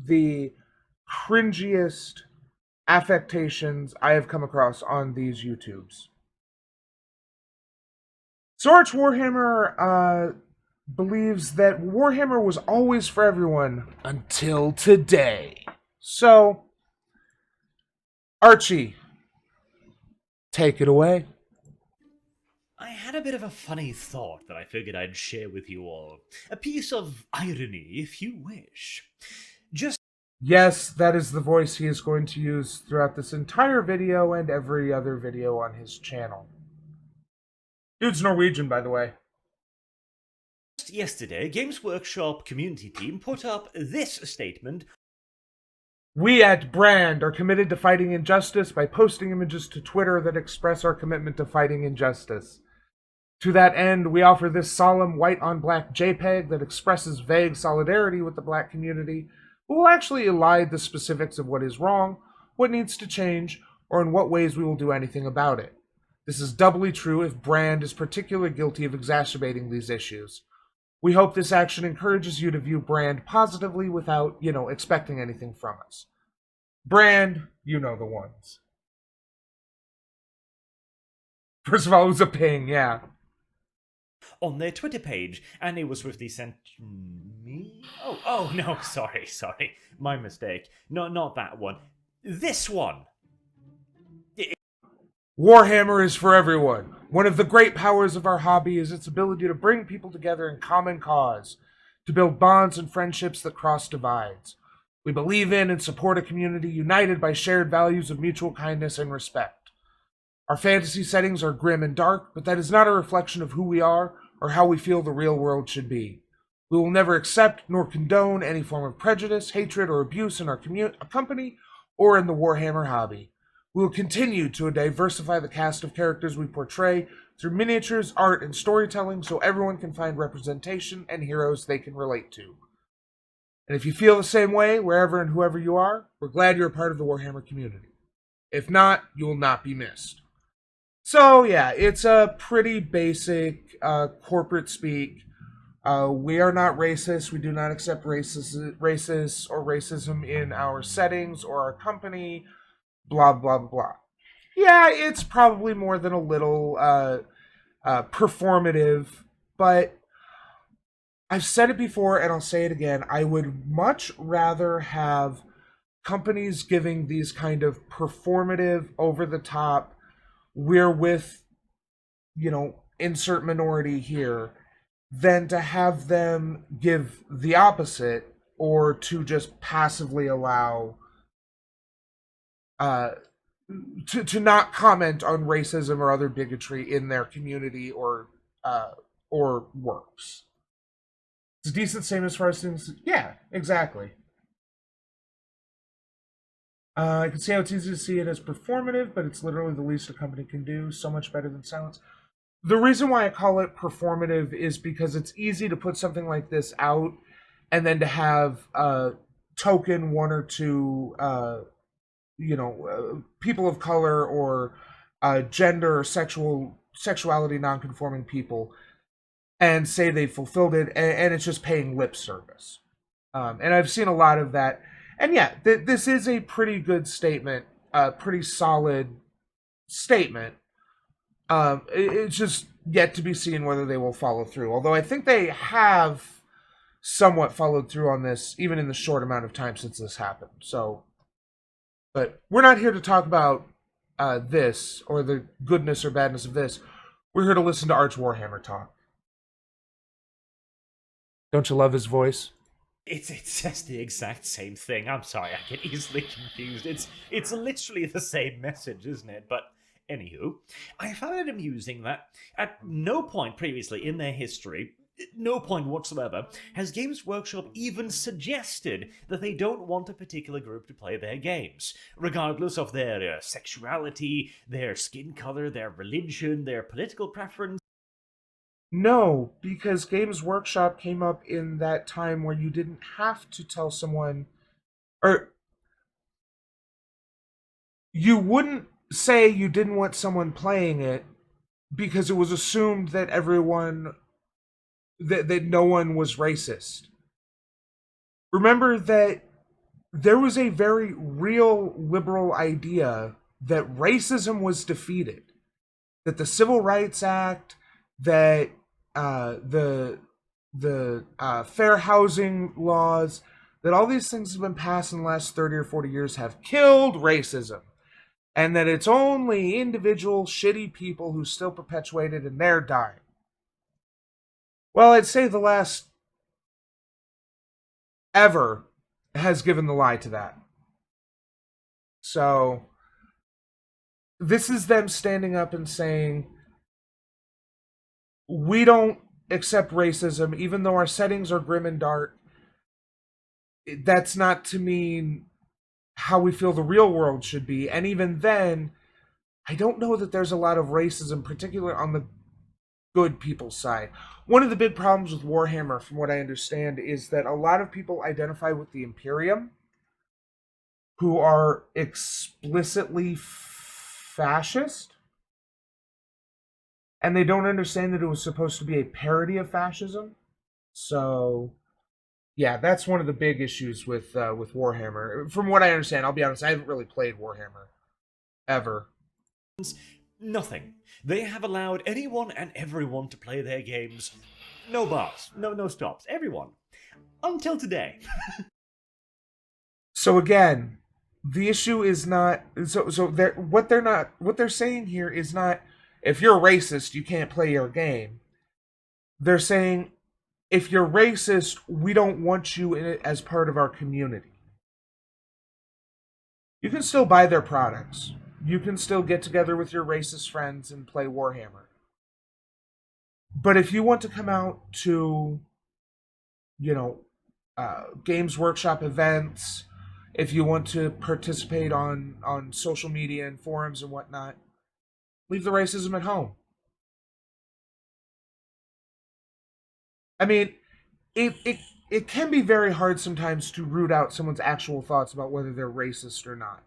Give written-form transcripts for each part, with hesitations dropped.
the cringiest affectations I have come across on these YouTubes. So Arch Warhammer believes that Warhammer was always for everyone until today. So, Archie, take it away. I had a bit of a funny thought that I figured I'd share with you all. A piece of irony, if you wish. Just Yes, that is the voice he is going to use throughout this entire video and every other video on his channel. Dude's Norwegian, by the way. yesterday, Games Workshop community team put up this statement. We at Brand are committed to fighting injustice by posting images to Twitter that express our commitment to fighting injustice. To that end, we offer this solemn white-on-black JPEG that expresses vague solidarity with the black community, but will actually elide the specifics of what is wrong, what needs to change, or in what ways we will do anything about it. This is doubly true if Brand is particularly guilty of exacerbating these issues. We hope this action encourages you to view Brand positively without, expecting anything from us. Brand, you know the ones. First of all, it was a ping, yeah. On their Twitter page, and it was swiftly sent to me. Oh no, sorry, my mistake. No, not that one. This one. Warhammer is for everyone. One of the great powers of our hobby is its ability to bring people together in common cause, to build bonds and friendships that cross divides. We believe in and support a community united by shared values of mutual kindness and respect. Our fantasy settings are grim and dark, but that is not a reflection of who we are or how we feel the real world should be. We will never accept nor condone any form of prejudice, hatred, or abuse in our company or in the Warhammer hobby. We will continue to diversify the cast of characters we portray through miniatures, art, and storytelling so everyone can find representation and heroes they can relate to. And if you feel the same way, wherever and whoever you are, we're glad you're a part of the Warhammer community. If not, you will not be missed. So yeah, it's a pretty basic corporate speak. We are not racist. We do not accept racist or racism in our settings or our company. Blah blah blah. Yeah, it's probably more than a little performative, but I've said it before and I'll say it again. I would much rather have companies giving these kind of performative, over the top, we're with, insert minority here, than to have them give the opposite or to just passively allow to not comment on racism or other bigotry in their community or works. It's a decent same as far as things. Yeah, exactly. I can see how it's easy to see it as performative, but it's literally the least a company can do. So much better than silence. The reason why I call it performative is because it's easy to put something like this out and then to have token one or two people of color or gender or sexuality non-conforming people and say they fulfilled it, and it's just paying lip service. And I've seen a lot of that. And yeah, this is a pretty good statement, pretty solid statement. It's just yet to be seen whether they will follow through. Although I think they have somewhat followed through on this, even in the short amount of time since this happened. So, but we're not here to talk about this or the goodness or badness of this. We're here to listen to Arch Warhammer talk. Don't you love his voice? It says the exact same thing. I'm sorry, I get easily confused. It's literally the same message, isn't it? But anywho, I found it amusing that at no point previously in their history, no point whatsoever, has Games Workshop even suggested that they don't want a particular group to play their games, regardless of their sexuality, their skin color, their religion, their political preference. No, because Games Workshop came up in that time where you didn't have to tell someone, or you wouldn't say you didn't want someone playing it because it was assumed that that no one was racist. Remember that there was a very real liberal idea that racism was defeated, that the Civil Rights Act, that the fair housing laws, that all these things have been passed in the last 30 or 40 years have killed racism, and that it's only individual shitty people who still perpetuate it, and they're dying. Well, I'd say the last ever has given the lie to that. So, this is them standing up and saying, we don't accept racism, even though our settings are grim and dark. That's not to mean how we feel the real world should be. And even then, I don't know that there's a lot of racism, particularly on the good people's side. One of the big problems with Warhammer, from what I understand, is that a lot of people identify with the Imperium who are explicitly fascist, and they don't understand that it was supposed to be a parody of fascism. So, yeah, that's one of the big issues with Warhammer. From what I understand, I'll be honest, I haven't really played Warhammer ever. Nothing. They have allowed anyone and everyone to play their games. No bars, no stops. Everyone. Until today. So again, the issue is not what they're saying here is not, if you're racist, you can't play your game. They're saying, if you're racist, we don't want you in it as part of our community. You can still buy their products. You can still get together with your racist friends and play Warhammer. But if you want to come out to, Games Workshop events, if you want to participate on social media and forums and whatnot, leave the racism at home. I mean, it can be very hard sometimes to root out someone's actual thoughts about whether they're racist or not.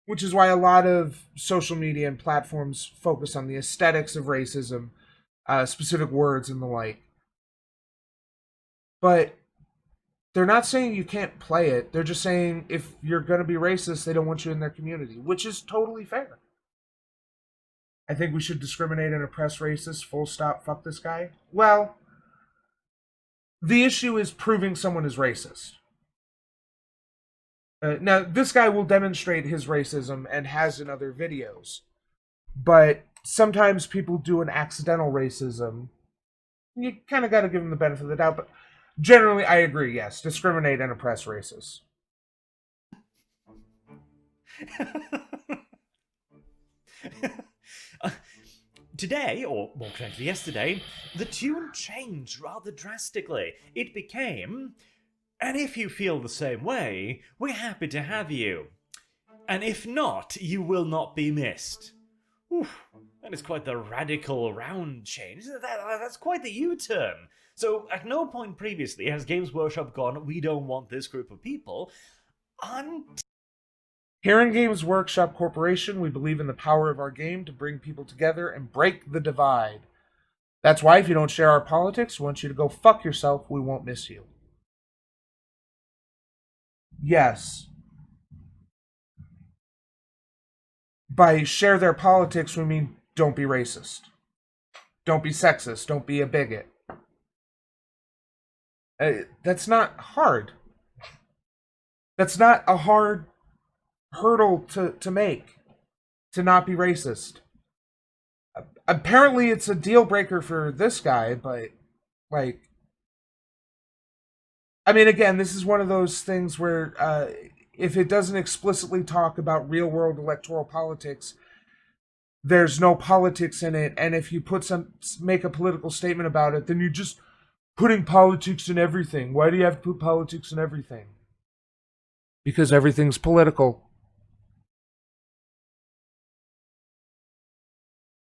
Which is why a lot of social media and platforms focus on the aesthetics of racism, specific words and the like. But they're not saying you can't play it. They're just saying if you're going to be racist, they don't want you in their community, which is totally fair. I think we should discriminate and oppress racists, full stop, fuck this guy. Well, the issue is proving someone is racist. Now, this guy will demonstrate his racism and has in other videos. But sometimes people do an accidental racism. You kind of got to give them the benefit of the doubt. But generally, I agree, yes. Discriminate and oppress racists. Today, or more correctly yesterday, the tune changed rather drastically. It became, and if you feel the same way, we're happy to have you. And if not, you will not be missed. Oof, that is quite the radical round change. That's quite the U-turn. So at no point previously has Games Workshop gone, we don't want this group of people, Here in Games Workshop Corporation, we believe in the power of our game to bring people together and break the divide. That's why if you don't share our politics, we want you to go fuck yourself, we won't miss you. Yes. By share their politics, we mean don't be racist. Don't be sexist. Don't be a bigot. That's not hard. That's not a hard hurdle to make, to not be racist. Apparently it's a deal breaker for this guy, but I mean, again, this is one of those things where if it doesn't explicitly talk about real world electoral politics, there's no politics in it, and if you make a political statement about it, then you're just putting politics in everything. Why do you have to put politics in everything? Because everything's political.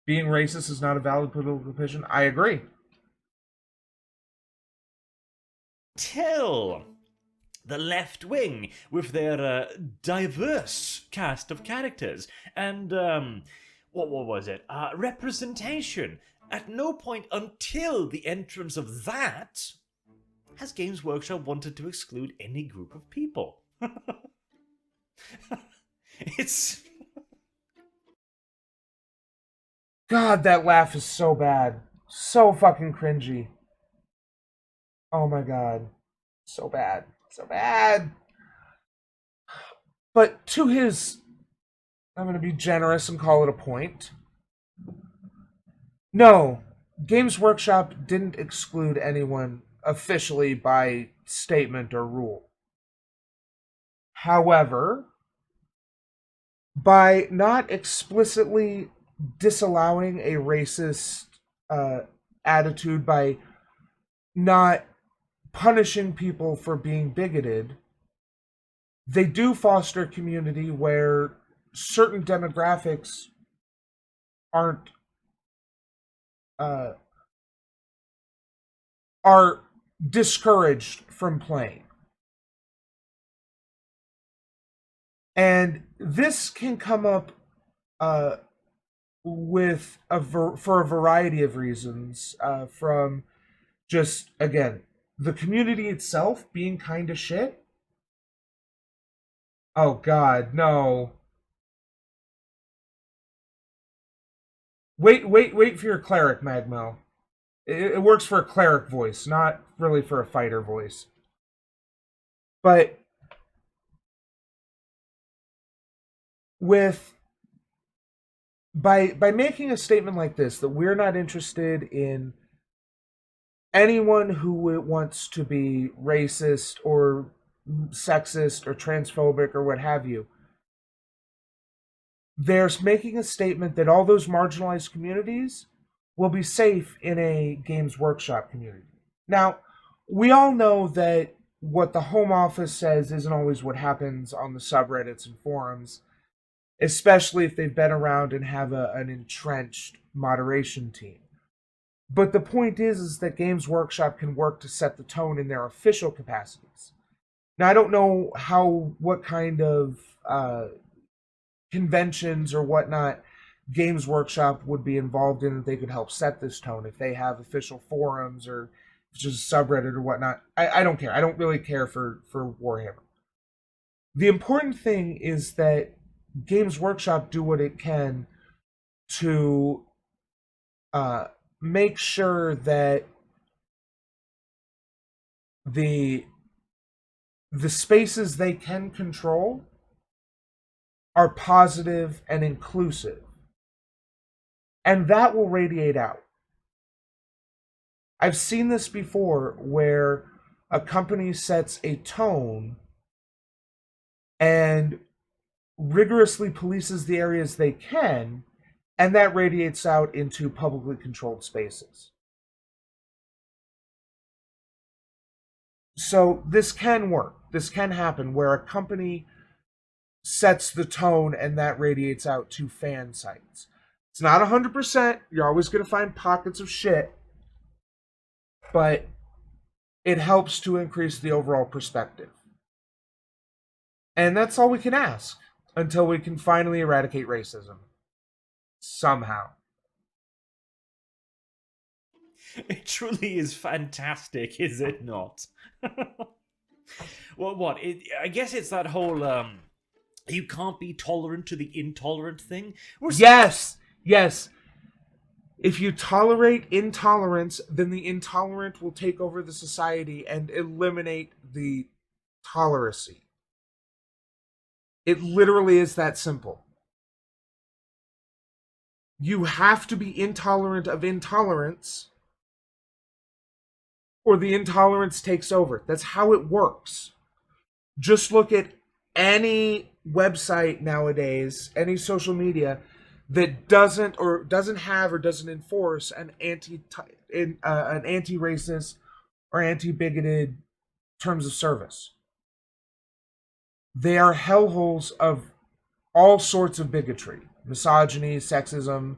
Being racist is not a valid political position. I agree. Till the left wing with their diverse cast of characters and what was it? Representation. At no point until the entrance of that has Games Workshop wanted to exclude any group of people? It's... God, that laugh is so bad. So fucking cringy. Oh my god. So bad. So bad. But to his... I'm going to be generous and call it a point. No, Games Workshop didn't exclude anyone officially by statement or rule. However, by not explicitly disallowing a racist attitude, by not punishing people for being bigoted, they do foster a community where certain demographics aren't are discouraged from playing. And this can come up with for a variety of reasons, from just, again, the community itself being kind of shit. Oh god, no. Wait for your cleric, Magmel. It works for a cleric voice, not really for a fighter voice. But with by making a statement like this, that we're not interested in anyone who wants to be racist or sexist or transphobic or what have you, they're making a statement that all those marginalized communities will be safe in a Games Workshop community. Now, we all know that what the Home Office says isn't always what happens on the subreddits and forums, especially if they've been around and have an entrenched moderation team. But the point is that Games Workshop can work to set the tone in their official capacities. Now, I don't know what kind of conventions or whatnot Games Workshop would be involved in that they could help set this tone. If they have official forums or just a subreddit or whatnot, I don't care. I don't really care for Warhammer. The important thing is that Games Workshop do what it can to make sure that the spaces they can control are positive and inclusive. And that will radiate out. I've seen this before where a company sets a tone and rigorously polices the areas they can, and that radiates out into publicly controlled spaces. So this can work. This can happen where a company sets the tone and that radiates out to fan sites. It's not 100%. You're always going to find pockets of shit. But it helps to increase the overall perspective. And that's all we can ask until we can finally eradicate racism. Somehow. It truly is fantastic, is it not? Well, what? I guess it's that whole, you can't be tolerant to the intolerant thing. Yes! Yes! If you tolerate intolerance, then the intolerant will take over the society and eliminate the toleracy. It literally is that simple. You have to be intolerant of intolerance, or the intolerance takes over. That's how it works. Just look at any website nowadays, any social media that doesn't have or doesn't enforce an anti-racist or anti-bigoted terms of service. They are hellholes of all sorts of bigotry, misogyny, sexism,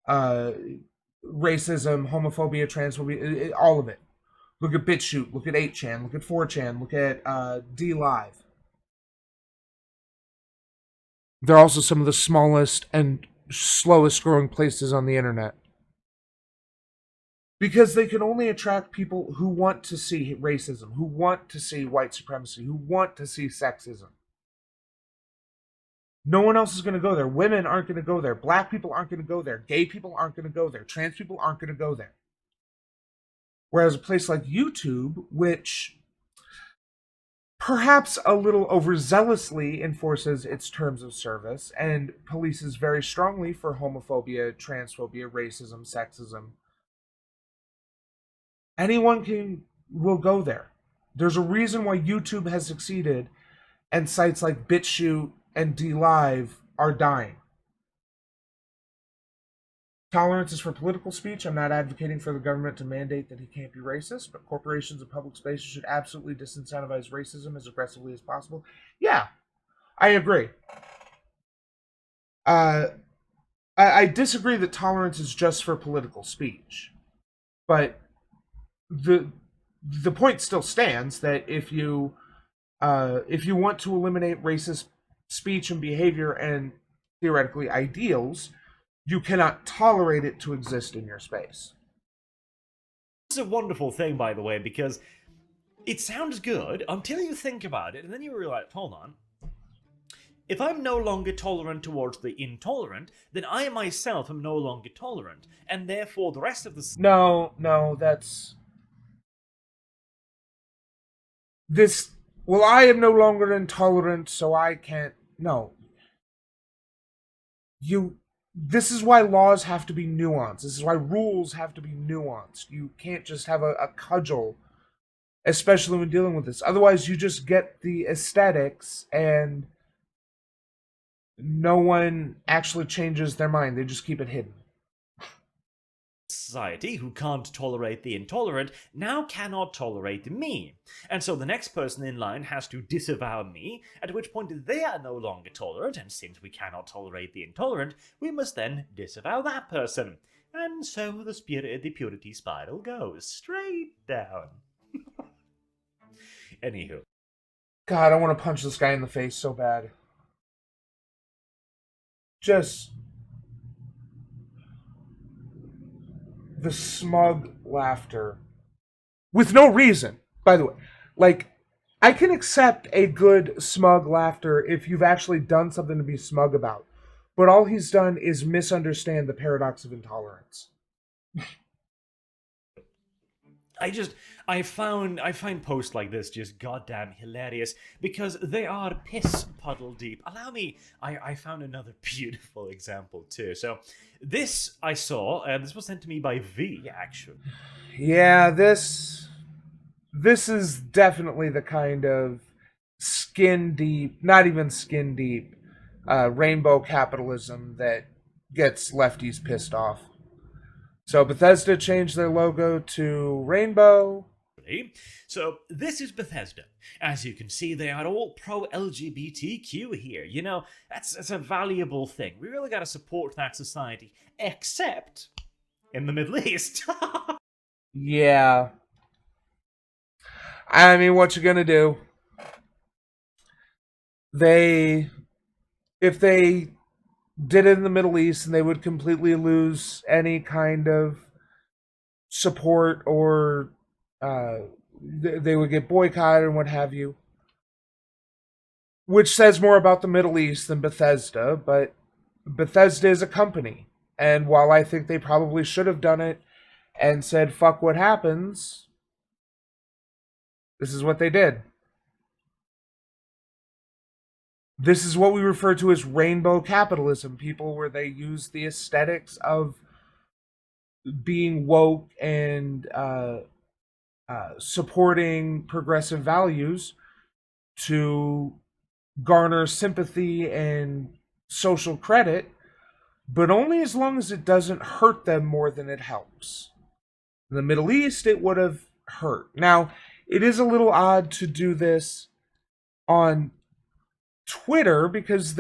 racism, homophobia, transphobia, all of it. Look at BitChute, look at 8chan, look at 4chan, look at DLive. They're also some of the smallest and slowest growing places on the internet. because they can only attract people who want to see racism, who want to see white supremacy, who want to see sexism. No one else is going to go there. Women aren't going to go there. Black people aren't going to go there. Gay people aren't going to go there. Trans people aren't going to go there. Whereas a place like YouTube, which perhaps a little overzealously enforces its terms of service and polices very strongly for homophobia, transphobia, racism, sexism, anyone will go there. There's a reason why YouTube has succeeded and sites like BitChute and DLive are dying. Tolerance is for political speech. I'm not advocating for the government to mandate that he can't be racist, but corporations and public spaces should absolutely disincentivize racism as aggressively as possible. Yeah, I agree. I disagree that tolerance is just for political speech, but the point still stands that if you want to eliminate racist speech and behavior and theoretically ideals, you cannot tolerate it to exist in your space. It's a wonderful thing, by the way, because it sounds good until you think about it, and then you realize, hold on. If I'm no longer tolerant towards the intolerant, then I myself am no longer tolerant, and therefore the rest of the... No, that's... This... Well, I am no longer intolerant, so I can't... No. This is why laws have to be nuanced. This is why rules have to be nuanced. You can't just have a cudgel, especially when dealing with this. Otherwise, you just get the aesthetics and no one actually changes their mind. They just keep it hidden. Society who can't tolerate the intolerant now cannot tolerate me. And so the next person in line has to disavow me, at which point they are no longer tolerant, and since we cannot tolerate the intolerant, we must then disavow that person. And so the purity spiral goes straight down. Anywho. God, I want to punch this guy in the face so bad. Just... the smug laughter. With no reason, by the way. Like, I can accept a good smug laughter if you've actually done something to be smug about. But all he's done is misunderstand the paradox of intolerance. I find posts like this just goddamn hilarious because they are piss puddle deep. Allow me, I found another beautiful example too. So this I saw, this was sent to me by V actually. Yeah, this is definitely the kind of skin deep, not even skin deep, rainbow capitalism that gets lefties pissed off. So Bethesda changed their logo to rainbow. So this is Bethesda. As you can see, they are all pro-LGBTQ here. You know, that's a valuable thing. We really got to support that society. Except in the Middle East. Yeah. I mean, what you gonna do? If they did it in the Middle East, and they would completely lose any kind of support, or they would get boycotted and what have you. Which says more about the Middle East than Bethesda, but Bethesda is a company. And while I think they probably should have done it and said, fuck what happens, this is what they did. This is what we refer to as rainbow capitalism, people, where they use the aesthetics of being woke and supporting progressive values to garner sympathy and social credit, but only as long as it doesn't hurt them more than it helps. In the Middle East, it would have hurt. Now, it is a little odd to do this on Twitter, because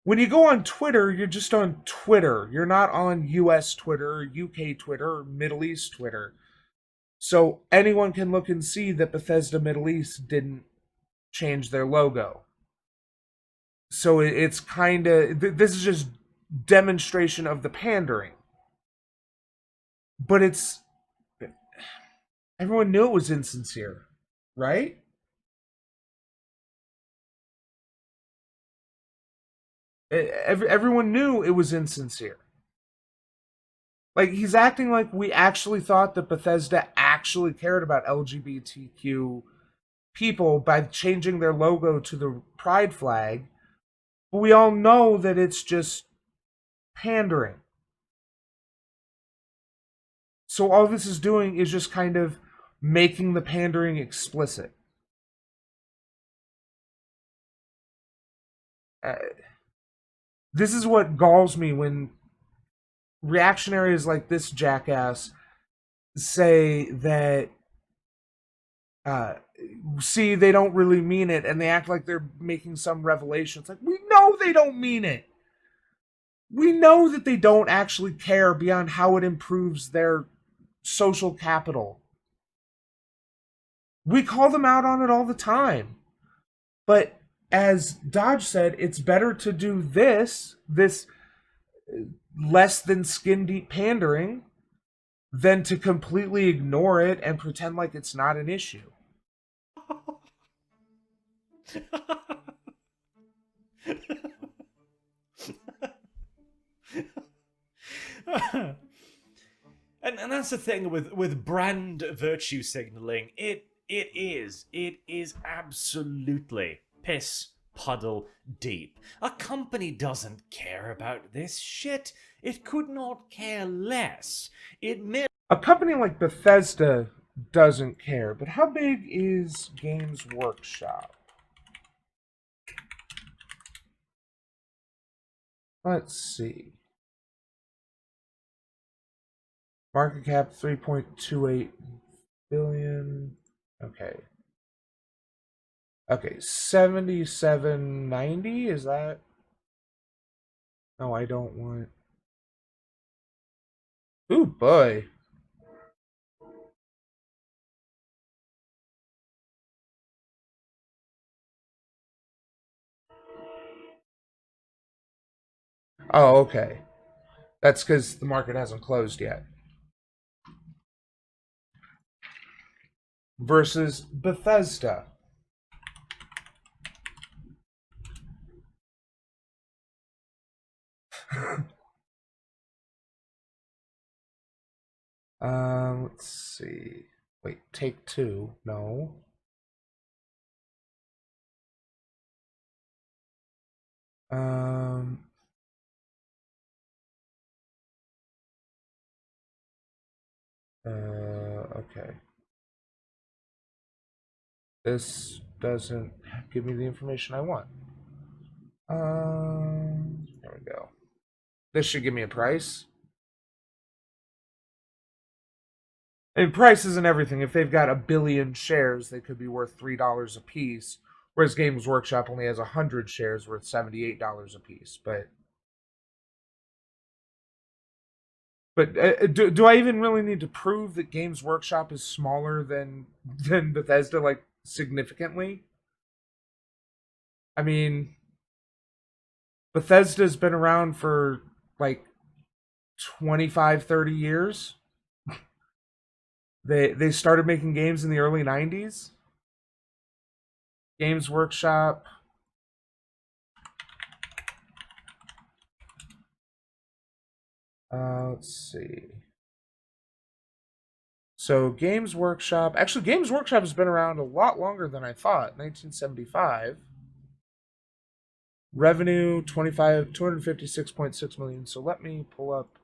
when you go on Twitter, you're just on Twitter. You're not on US Twitter, or UK Twitter, or Middle East Twitter. So anyone can look and see that Bethesda Middle East didn't change their logo. So it's kind of... This is just demonstration of the pandering. but it's everyone knew it was insincere, right? Everyone knew it was insincere. Like he's acting like we actually thought that Bethesda actually cared about LGBTQ people by changing their logo to the pride flag. But we all know that it's just pandering. So all this is doing is just kind of making the pandering explicit. Uh, this is what galls me when reactionaries like this jackass say that uh, see they don't really mean it and they act like they're making some revelation. It's like we know they don't mean it. We know that they don't actually care beyond how it improves their social capital. We call them out on it all the time. But as Dodge said, it's better to do this less than skin deep pandering, than to completely ignore it and pretend like it's not an issue. And that's the thing with brand virtue signaling. It is absolutely piss puddle deep. A company doesn't care about this shit. It could not care less. It merely A company like Bethesda doesn't care, but how big is Games Workshop? Let's see. Market cap 3.28 billion. Okay. Okay, 7790 is that? No, I don't want. Ooh, boy. Oh, okay. That's because the market hasn't closed yet. Versus Bethesda. Let's see. Wait, take two. No. Um, okay. This doesn't give me the information I want. There we go. This should give me a price. And price isn't everything. If they've got a billion shares, they could be worth $3 a piece. Whereas Games Workshop only has 100 shares worth $78 a piece. But do I even really need to prove that Games Workshop is smaller than Bethesda, like significantly? I mean, Bethesda's been around for like 25, 30 years. They started making games in the early 90s. Games Workshop. Let's see. So Games Workshop. Actually, Games Workshop has been around a lot longer than I thought. 1975. Revenue 256.6 million. So let me pull up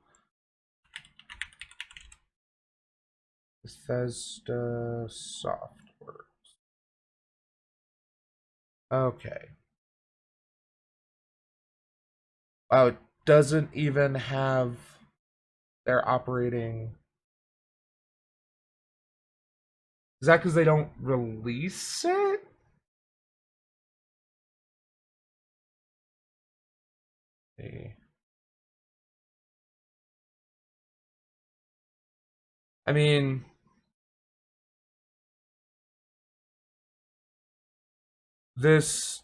Bethesda Software. Okay. Oh, it doesn't even have their operating. Is that because they don't release it? See. I mean, this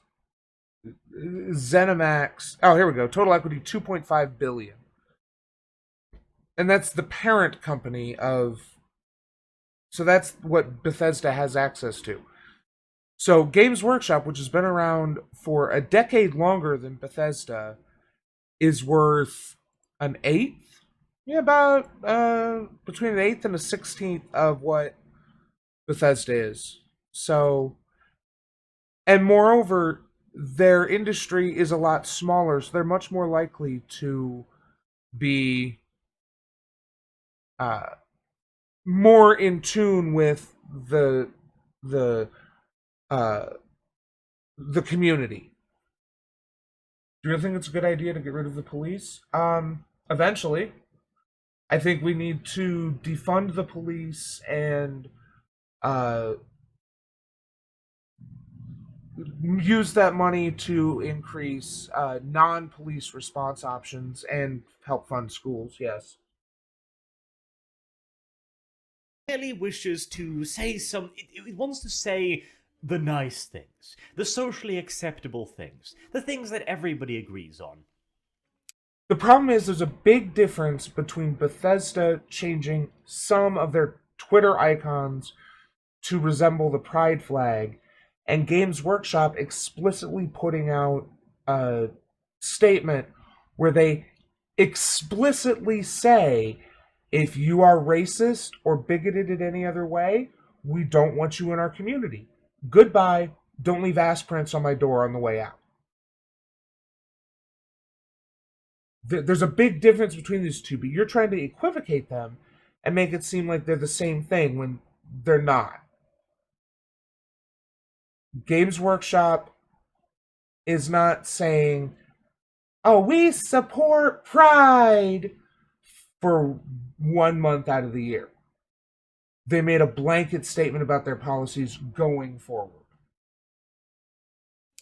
ZeniMax. Oh, here we go. Total equity 2.5 billion. and that's the parent company of. So that's what Bethesda has access to. So Games Workshop, which has been around for a decade longer than Bethesda, is worth an eighth. Yeah, about between an eighth and a 16th of what Bethesda is. So, and moreover, their industry is a lot smaller, so they're much more likely to be uh, more in tune with the uh, the community. Do you think it's a good idea to get rid of the police? Eventually, I think we need to defund the police and uh, use that money to increase non-police response options and help fund schools. Yes. Really wishes to say it wants to say the nice things, the socially acceptable things, the things that everybody agrees on. The problem is there's a big difference between Bethesda changing some of their Twitter icons to resemble the pride flag and Games Workshop explicitly putting out a statement where they explicitly say if you are racist or bigoted in any other way, we don't want you in our community. Goodbye. Don't leave ass prints on my door on the way out. There's a big difference between these two, but you're trying to equivocate them and make it seem like they're the same thing when they're not. Games Workshop is not saying, oh, we support Pride for 1 month out of the year. They made a blanket statement about their policies going forward.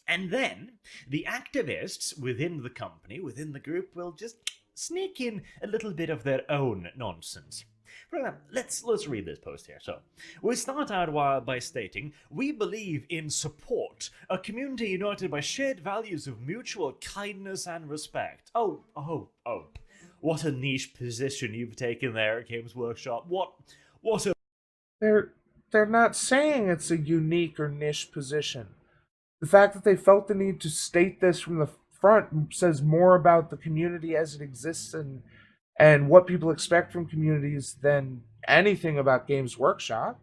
And then the activists within the company, within the group, will just sneak in a little bit of their own nonsense. For example, let's read this post here. So, we start out by stating, we believe in support, a community united by shared values of mutual kindness and respect. Oh. What a niche position you've taken there at Games Workshop. What a... They're not saying it's a unique or niche position. The fact that they felt the need to state this from the front says more about the community as it exists and what people expect from communities than anything about Games Workshop.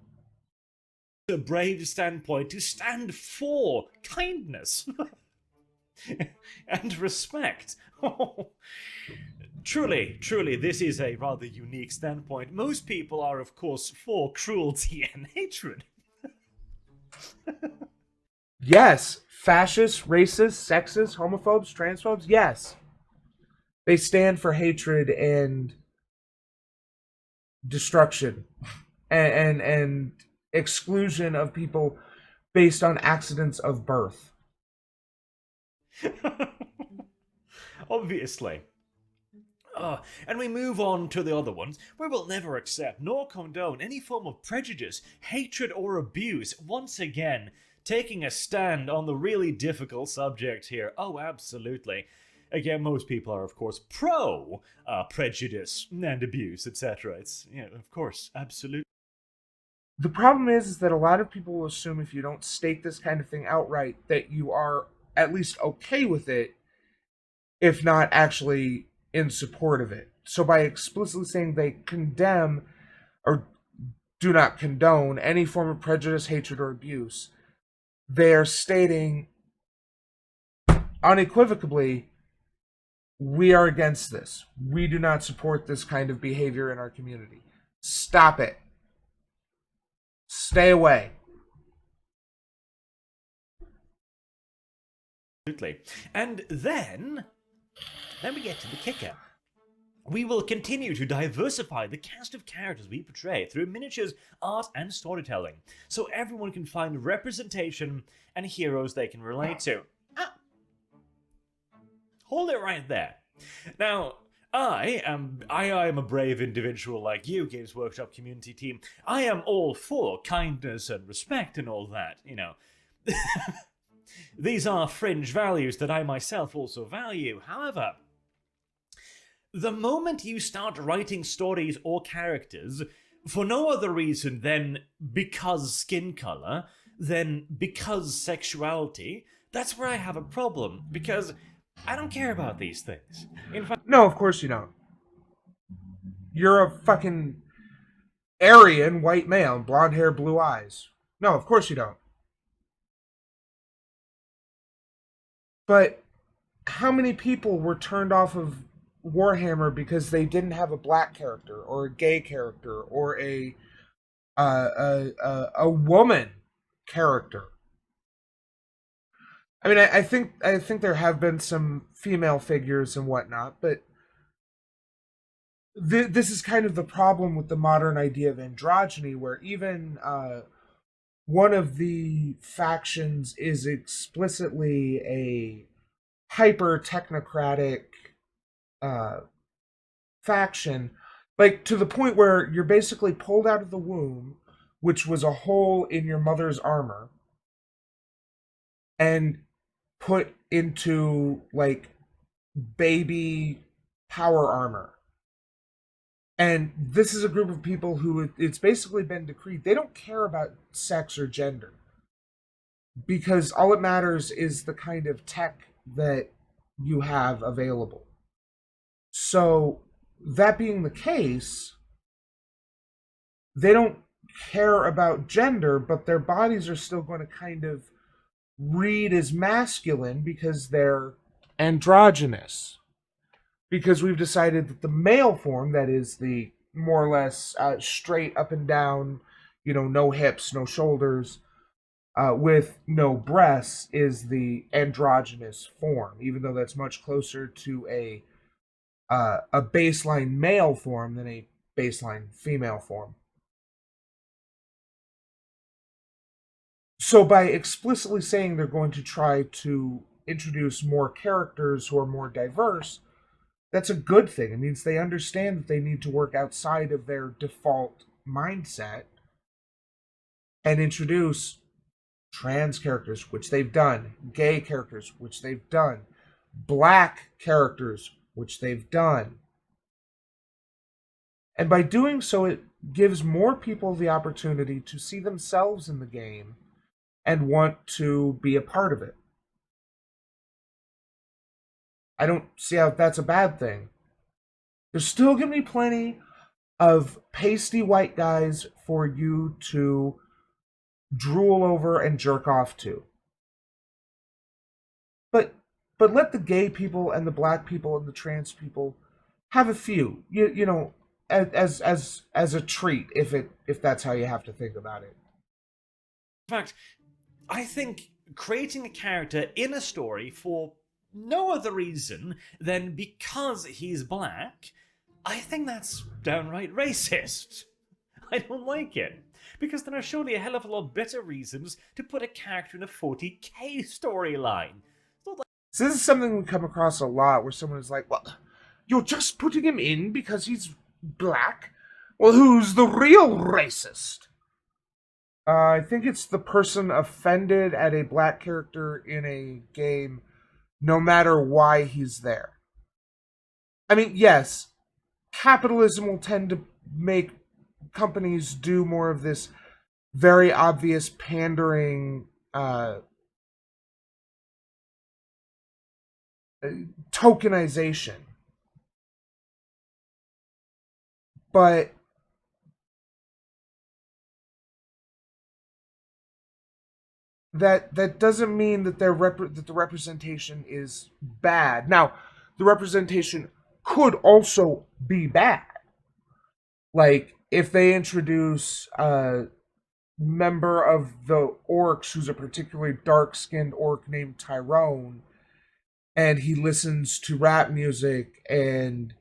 A brave standpoint to stand for kindness and respect. Truly, this is a rather unique standpoint. Most people are, of course, for cruelty and hatred. Yes, fascists, racists, sexists, homophobes, transphobes, yes. They stand for hatred and destruction and exclusion of people based on accidents of birth. Obviously. And we move on to the other ones. We will never accept nor condone any form of prejudice, hatred, or abuse. Once again, taking a stand on the really difficult subject here. Oh, absolutely. Again, most people are, of course, pro prejudice and abuse, etc. It's, of course, absolutely. The problem is that a lot of people will assume if you don't state this kind of thing outright that you are at least okay with it, if not actually in support of it. So by explicitly saying they condemn or do not condone any form of prejudice, hatred, or abuse, they are stating unequivocally, we are against this. We do not support this kind of behavior in our community. Stop it. Stay away. Absolutely. And then we get to the kicker. We will continue to diversify the cast of characters we portray through miniatures, art, and storytelling, so everyone can find representation and heroes they can relate to. Hold it right there. Now, I am a brave individual like you, Games Workshop community team. I am all for kindness and respect and all that, These are fringe values that I myself also value. However, the moment you start writing stories or characters for no other reason than because skin color, than because sexuality, that's where I have a problem. Because I don't care about these things. In fact, No, of course you don't. You're a fucking Aryan white male, blonde hair, blue eyes. No, of course you don't. But how many people were turned off of Warhammer because they didn't have a black character or a gay character or a woman character? I mean, I think there have been some female figures and whatnot, but this is kind of the problem with the modern idea of androgyny, where even one of the factions is explicitly a hyper technocratic uh, faction, like to the point where you're basically pulled out of the womb, which was a hole in your mother's armor, and put into like baby power armor. And this is a group of people who it's basically been decreed they don't care about sex or gender, because all it matters is the kind of tech that you have available. So, that being the case, they don't care about gender, but their bodies are still going to kind of read as masculine because they're androgynous. Because we've decided that the male form, that is the more or less straight up and down, no hips, no shoulders, with no breasts, is the androgynous form, even though that's much closer to a baseline male form than a baseline female form. So by explicitly saying they're going to try to introduce more characters who are more diverse, that's a good thing. It means they understand that they need to work outside of their default mindset and introduce trans characters, which they've done, gay characters, which they've done, black characters, which they've done. And by doing so, it gives more people the opportunity to see themselves in the game and want to be a part of it. I don't see how that's a bad thing. There's still going to be plenty of pasty white guys for you to drool over and jerk off to. But let the gay people and the black people and the trans people have a few. You know, as a treat, if that's how you have to think about it. in fact, I think creating a character in a story for no other reason than because he's black, I think that's downright racist. I don't like it. Because there are surely a hell of a lot better reasons to put a character in a 40k storyline. So this is something we come across a lot, where someone is like, well, you're just putting him in because he's black? Well, who's the real racist? I think it's the person offended at a black character in a game, no matter why he's there. I mean, yes, capitalism will tend to make companies do more of this very obvious pandering tokenization. But that doesn't mean that that the representation is bad. Now, the representation could also be bad. Like if they introduce a member of the orcs who's a particularly dark-skinned orc named Tyrone, and he listens to rap music, and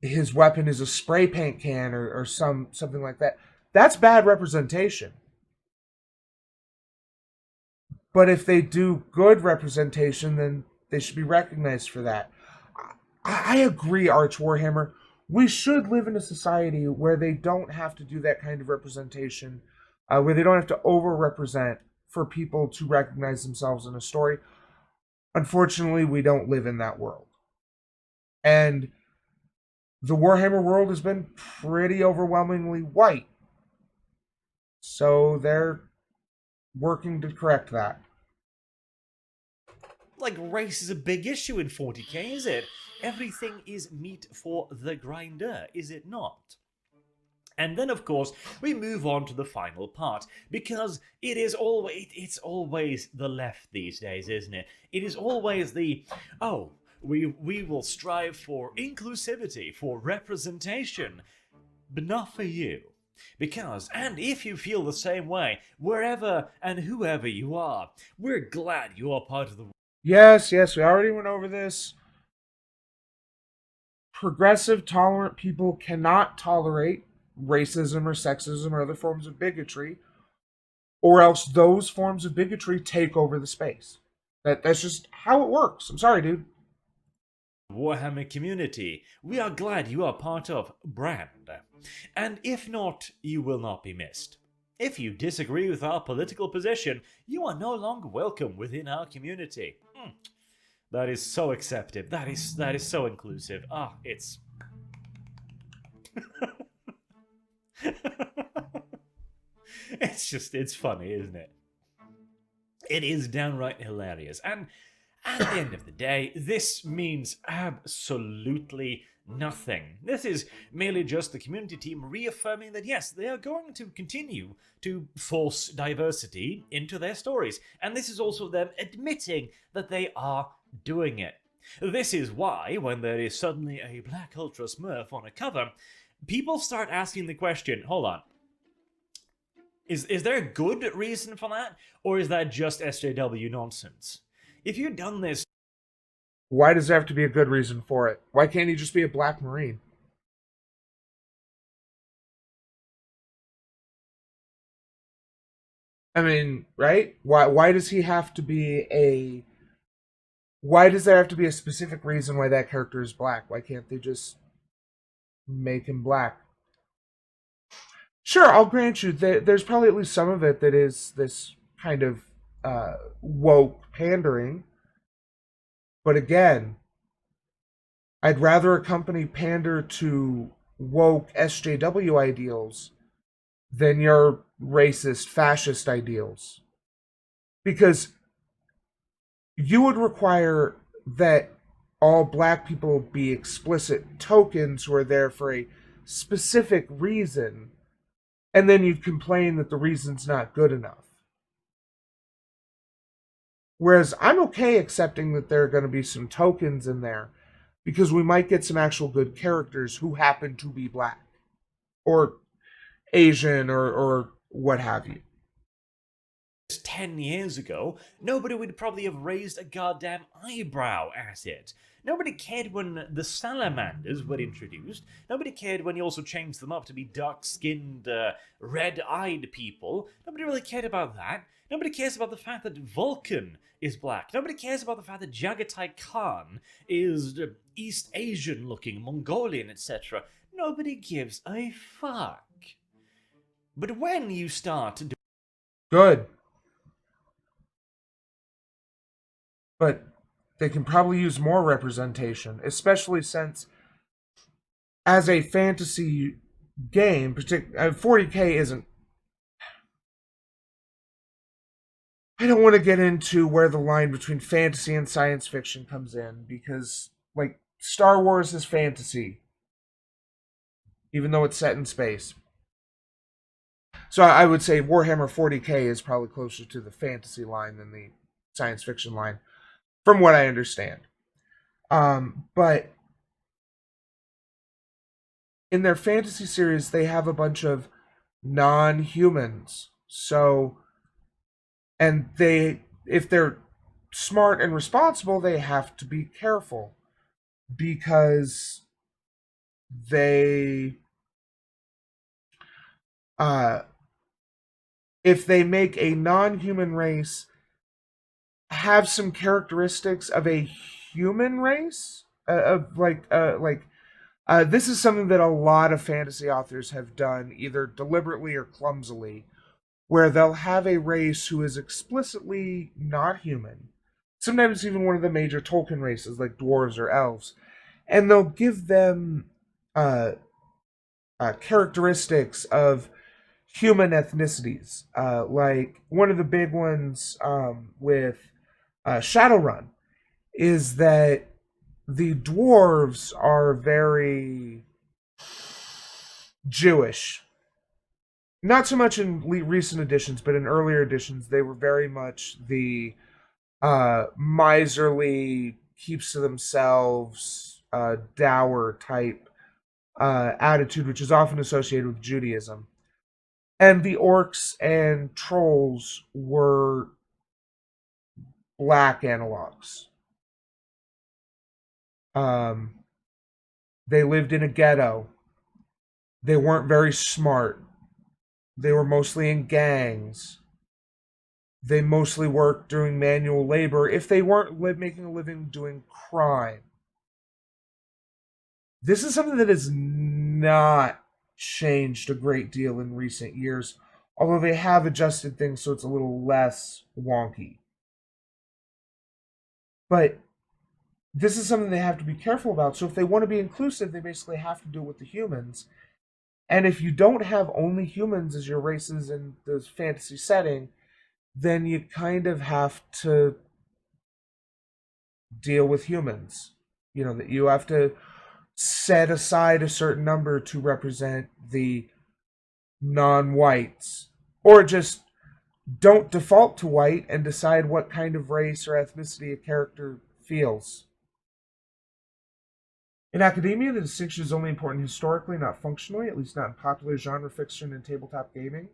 his weapon is a spray paint can or something like that. That's bad representation. But if they do good representation, then they should be recognized for that. I agree, Arch Warhammer. We should live in a society where they don't have to do that kind of representation, where they don't have to over-represent for people to recognize themselves in a story. Unfortunately, we don't live in that world. And the Warhammer world has been pretty overwhelmingly white. So they're working to correct that. Like, race is a big issue in 40k, is it? Everything is meat for the grinder, is it not? And then, of course, we move on to the final part, because it's always the left these days, isn't it? It is always the, oh, we will strive for inclusivity, for representation, but not for you. Because, and if you feel the same way, wherever and whoever you are, we're glad you are part of the... Yes, we already went over this. Progressive, tolerant people cannot tolerate racism or sexism or other forms of bigotry, or else those forms of bigotry take over the space. That's just how it works. I'm sorry, dude. Warhammer community. We are glad you are part of Brand. And if not, you will not be missed. If you disagree with our political position, you are no longer welcome within our community. That is so acceptive. That is so inclusive. It's... it's funny, isn't it? It is downright hilarious. And at the end of the day, this means absolutely nothing. This is merely just the community team reaffirming that yes, they are going to continue to force diversity into their stories. And this is also them admitting that they are doing it. This is why, when there is suddenly a Black Ultra Smurf on a cover, people start asking the question, hold on, is there a good reason for that? Or is that just SJW nonsense? If you'd done this... Why does there have to be a good reason for it? Why can't he just be a Black Marine? I mean, right? Why does he have to be a... Why does there have to be a specific reason why that character is black? Why can't they just make him black? Sure, I'll grant you that there's probably at least some of it that is this kind of woke pandering. But again, I'd rather a company pander to woke SJW ideals than your racist, fascist ideals. Because you would require that all black people be explicit tokens who are there for a specific reason, and then you'd complain that the reason's not good enough. Whereas I'm okay accepting that there are going to be some tokens in there, because we might get some actual good characters who happen to be black, or Asian, or what have you. 10 years ago, nobody would probably have raised a goddamn eyebrow at it. Nobody cared when the salamanders were introduced. Nobody cared when he also changed them up to be dark-skinned, red-eyed people. Nobody really cared about that. Nobody cares about the fact that Vulcan is black. Nobody cares about the fact that Jagatai Khan is East Asian-looking, Mongolian, etc. Nobody gives a fuck. But when you start to... Good. But they can probably use more representation, especially since, as a fantasy game, 40k isn't... I don't want to get into where the line between fantasy and science fiction comes in, because, like, Star Wars is fantasy, even though it's set in space. So I would say Warhammer 40k is probably closer to the fantasy line than the science fiction line, from what I understand. But in their fantasy series, they have a bunch of non-humans. So, and if they're smart and responsible, they have to be careful, because they, if they make a non-human race have some characteristics of a human race, this is something that a lot of fantasy authors have done, either deliberately or clumsily, where they'll have a race who is explicitly not human. Sometimes even one of the major Tolkien races, like dwarves or elves, and they'll give them uh, characteristics of human ethnicities. Like one of the big ones with Shadowrun is that the dwarves are very Jewish. Not so much in recent editions, but in earlier editions, they were very much the miserly, keeps to themselves, dour type attitude, which is often associated with Judaism. And the orcs and trolls were black analogs. Um, they lived in a ghetto. They weren't very smart. They were mostly in gangs. They mostly worked doing manual labor if they weren't making a living doing crime. This is something that has not changed a great deal in recent years, although they have adjusted things so it's a little less wonky. But this is something they have to be careful about. So if they want to be inclusive, they basically have to do it with the humans. And if you don't have only humans as your races in this fantasy setting, then you kind of have to deal with humans. You know, that you have to set aside a certain number to represent the non-whites, or just don't default to white and decide what kind of race or ethnicity a character feels. In academia, the distinction is only important historically, not functionally, at least not in popular genre fiction and tabletop gaming.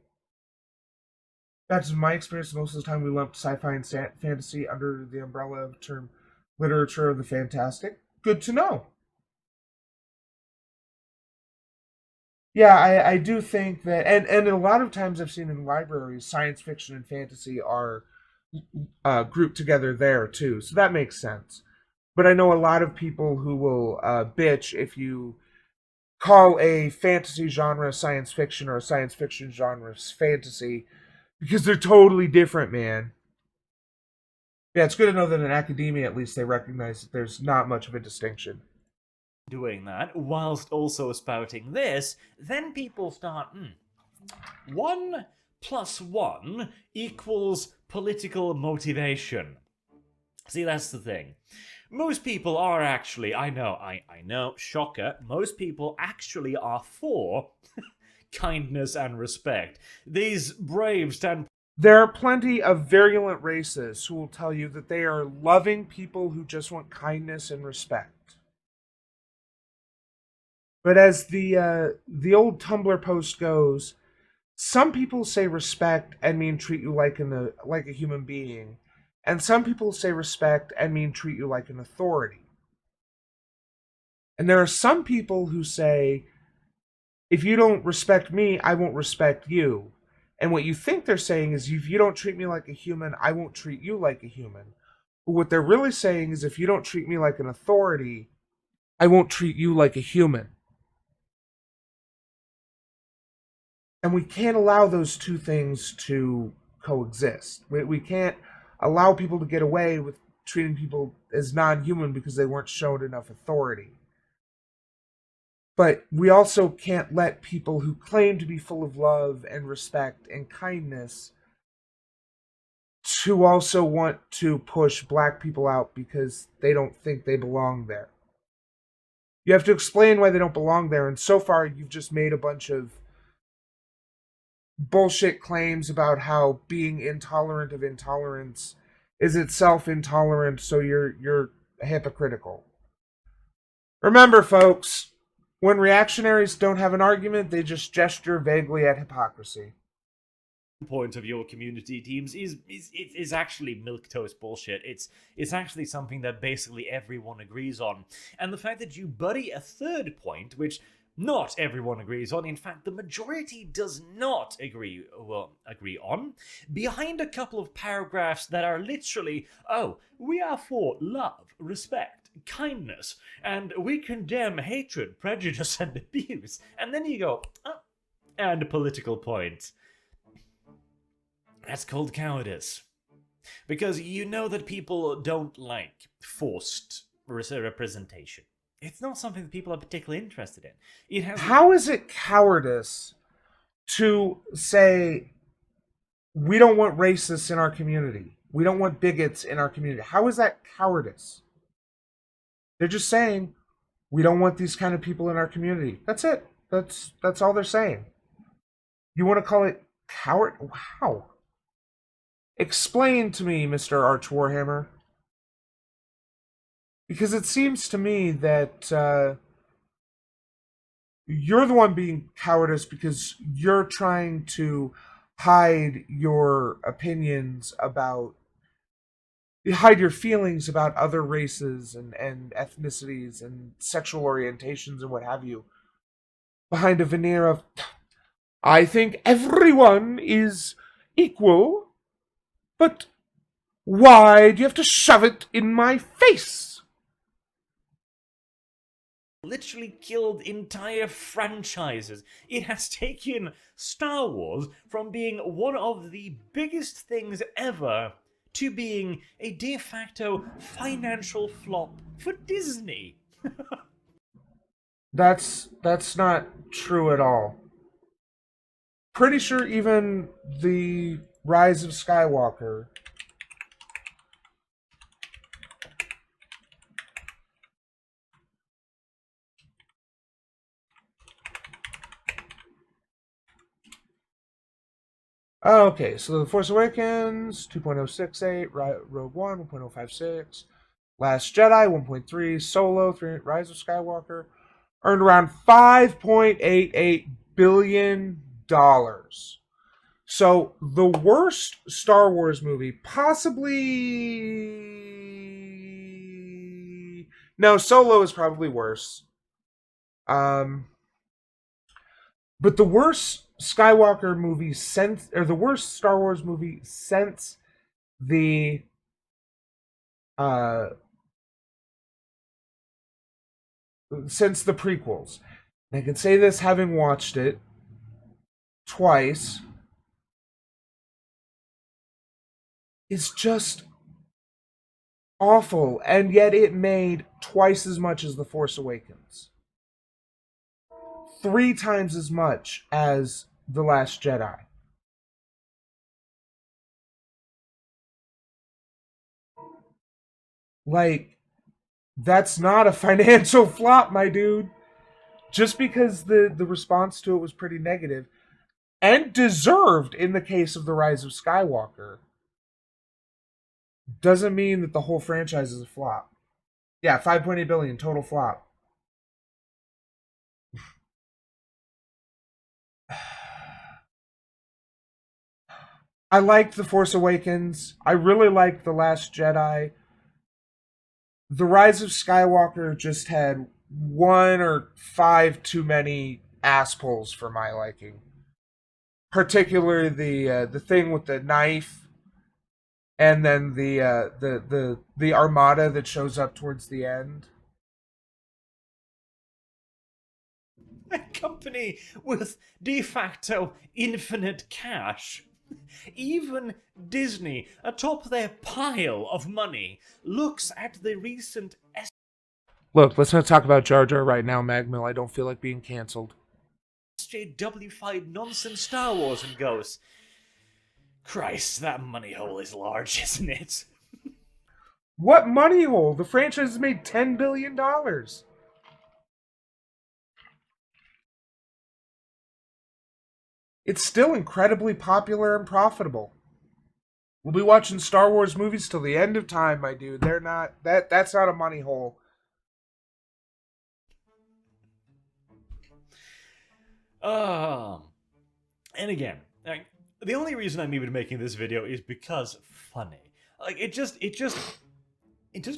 That's my experience. Most of the time, we lump sci-fi and fantasy under the umbrella of the term literature of the fantastic. Good to know. Yeah, I do think that, and a lot of times I've seen in libraries, science fiction and fantasy are grouped together there too, so that makes sense. But I know a lot of people who will bitch if you call a fantasy genre science fiction or a science fiction genre fantasy because they're totally different, man. Yeah, it's good to know that in academia, at least, they recognize that there's not much of a distinction. Doing that whilst also spouting this, then people start, 1 plus 1 equals political motivation. See, that's the thing. Most people are actually, I know, shocker, most people actually are for kindness and respect. These brave stand. There are plenty of virulent races who will tell you that they are loving people who just want kindness and respect. But as the old Tumblr post goes, some people say respect and mean treat you like a human being, and some people say respect and mean treat you like an authority. And there are some people who say, if you don't respect me, I won't respect you. And what you think they're saying is, if you don't treat me like a human, I won't treat you like a human. But what they're really saying is, if you don't treat me like an authority, I won't treat you like a human. And we can't allow those two things to coexist. We can't allow people to get away with treating people as non-human because they weren't shown enough authority. But we also can't let people who claim to be full of love and respect and kindness to also want to push black people out because they don't think they belong there. You have to explain why they don't belong there, and so far you've just made a bunch of bullshit claims about how being intolerant of intolerance is itself intolerant, so you're hypocritical. Remember, folks, when reactionaries don't have an argument, they just gesture vaguely at hypocrisy. Point of your community teams is actually milquetoast bullshit. It's actually something that basically everyone agrees on. And the fact that you buddy a third point, which not everyone agrees on, in fact the majority does not agree on, behind a couple of paragraphs that are literally, oh, we are for love, respect, kindness, and we condemn hatred, prejudice, and abuse. And then you go, oh, and a political point. That's called cowardice. Because you know that people don't like forced representation. It's not something that people are particularly interested in. It has. How is it cowardice to say we don't want racists in our community? We don't want bigots in our community. How is that cowardice? They're just saying we don't want these kind of people in our community. That's it. That's all they're saying. You want to call it coward? Wow. Explain to me, Mr. Arch Warhammer. Because it seems to me that you're the one being cowardice because you're trying to hide your opinions about, hide your feelings about other races and ethnicities and sexual orientations and what have you behind a veneer of, I think everyone is equal, but why do you have to shove it in my face? Literally killed entire franchises. It has taken Star Wars from being one of the biggest things ever to being a de facto financial flop for Disney. That's not true at all. Pretty sure even the Rise of Skywalker okay, so The Force Awakens, 2.068, Rogue One, 1.056, Last Jedi, 1.3, Solo, 3, Rise of Skywalker, earned around $5.88 billion. So, the worst Star Wars movie, possibly... No, Solo is probably worse. But the worst Skywalker movie since, or the worst Star Wars movie since the prequels. And I can say this having watched it twice. It's just awful, and yet it made twice as much as The Force Awakens. 3 times as much as The Last Jedi. Like, that's not a financial flop, my dude. Just because the response to it was pretty negative, and deserved in the case of The Rise of Skywalker, doesn't mean that the whole franchise is a flop. Yeah, 5.8 billion total flop. I liked The Force Awakens. I really liked The Last Jedi. The Rise of Skywalker just had 1 or 5 too many ass pulls for my liking. Particularly the thing with the knife, and then the armada that shows up towards the end. A company with de facto infinite cash. Even Disney, atop their pile of money, looks at the recent Look, let's not talk about Jar Jar right now, Magmill. I don't feel like being cancelled. SJW-fied nonsense Star Wars and goes, Christ, that money hole is large, isn't it? What money hole? The franchise has made $10 billion. It's still incredibly popular and profitable. We'll be watching Star Wars movies till the end of time, my dude. They're not that's not a money hole. And again, like, the only reason I'm even making this video is because funny. Like it just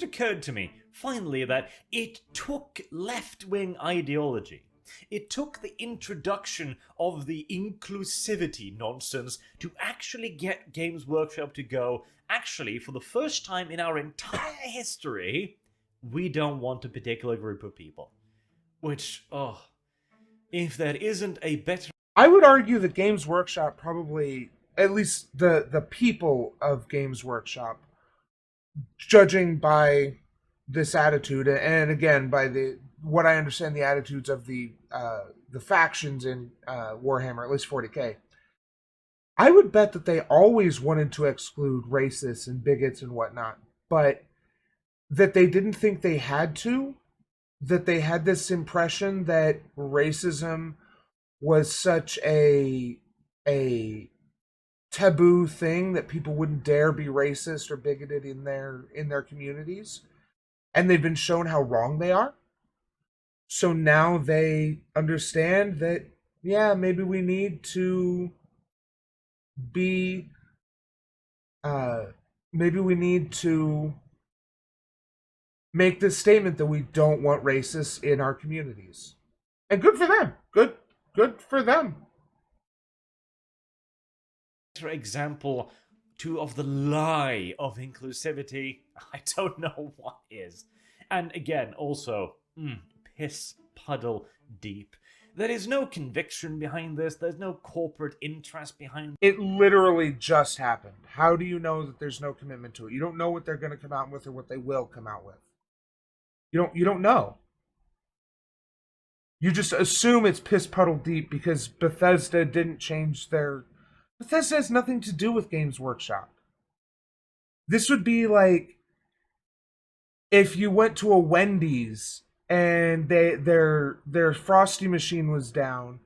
occurred to me finally that it took left-wing ideology. It took the introduction of the inclusivity nonsense to actually get Games Workshop to go, actually, for the first time in our entire history, we don't want a particular group of people. Which, if there isn't a better... I would argue that Games Workshop probably, at least the people of Games Workshop, judging by this attitude, and again, by what I understand the attitudes of the factions in Warhammer, at least 40k. I would bet that they always wanted to exclude racists and bigots and whatnot, but that they didn't think they had to. That they had this impression that racism was such a taboo thing that people wouldn't dare be racist or bigoted in their communities, and they've been shown how wrong they are. So now they understand that, yeah, maybe we need to be maybe we need to make this statement that we don't want racists in our communities. And good for them. Good for them. For example, of the lie of inclusivity, I don't know what is. And again, also, piss puddle deep. There is no conviction behind this. There's no corporate interest behind it. It literally just happened. How do you know that there's no commitment to it? You don't know what they're going to come out with or what they will come out with. You don't know. You just assume it's piss puddle deep because Bethesda didn't change their... Bethesda has nothing to do with Games Workshop. This would be like if you went to a Wendy's and their Frosty machine was down,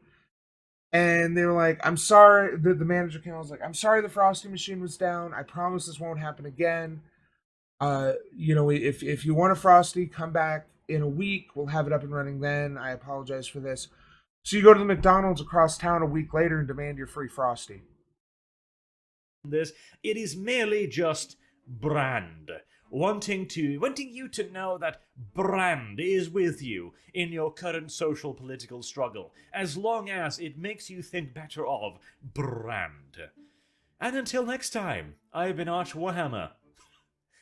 and they were like, "I'm sorry." The manager came out and was like, "I'm sorry, the Frosty machine was down. I promise this won't happen again. If you want a Frosty, come back in a week. We'll have it up and running then. I apologize for this." So you go to the McDonald's across town a week later and demand your free Frosty. It is merely just brand. Wanting you to know that brand is with you in your current social political struggle, as long as it makes you think better of brand. And until next time, I've been Arch Warhammer.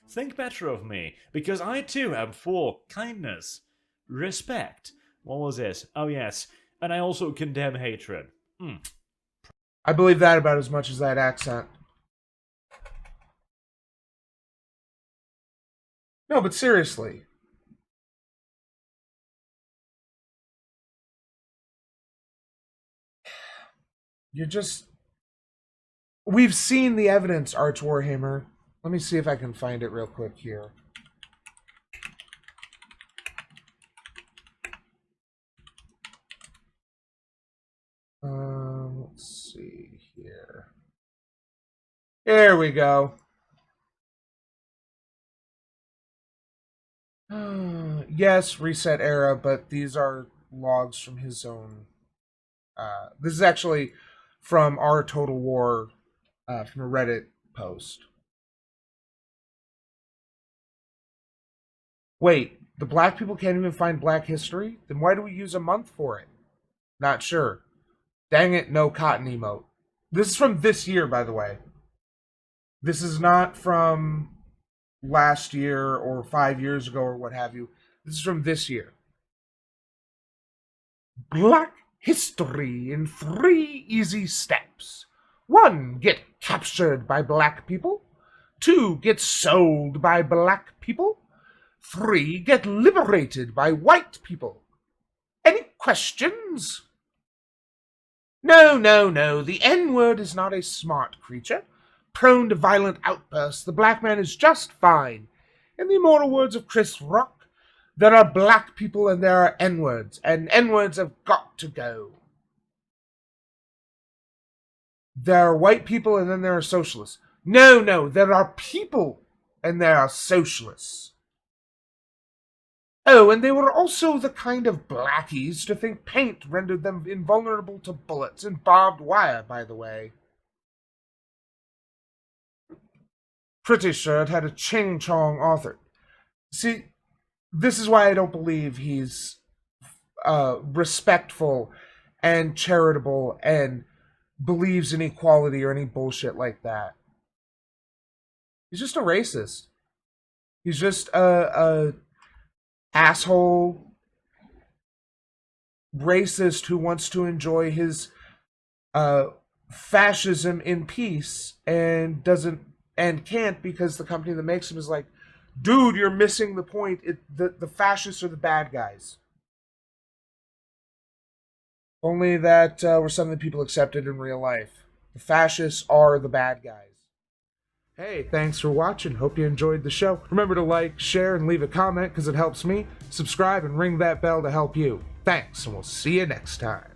Think better of me, because I too am for kindness, respect. What was this? Oh yes, and I also condemn hatred. I believe that about as much as that accent. No, but seriously. We've seen the evidence, Arch Warhammer. Let me see if I can find it real quick here. Let's see here. There we go. Yes, reset era, but these are logs from his own. This is actually from our Total War, from a Reddit post. Wait, the black people can't even find black history? Then why do we use a month for it? Not sure. Dang it, no cotton emote. This is from this year, by the way. This is not from last year or 5 years ago or what have you. This is from this year. Black history in 3 easy steps. 1. Get captured by black people. 2. Get sold by black people. 3. Get liberated by white people. Any questions? No. The N-word is not a smart creature. Prone to violent outbursts, the black man is just fine. In the immortal words of Chris Rock, there are black people and there are N-words, and N-words have got to go. There are white people and then there are socialists. No, there are people and there are socialists. Oh, and they were also the kind of blackies to think paint rendered them invulnerable to bullets and barbed wire, by the way. Pretty sure it had a Ching Chong author. See, this is why I don't believe he's respectful and charitable and believes in equality or any bullshit like that. He's just a racist. He's just a asshole racist who wants to enjoy his fascism in peace and can't because the company that makes him is like, dude, you're missing the point. The fascists are the bad guys. Only that were something people accepted in real life. The fascists are the bad guys. Hey, thanks for watching. Hope you enjoyed the show. Remember to like, share, and leave a comment because it helps me. Subscribe and ring that bell to help you. Thanks, and we'll see you next time.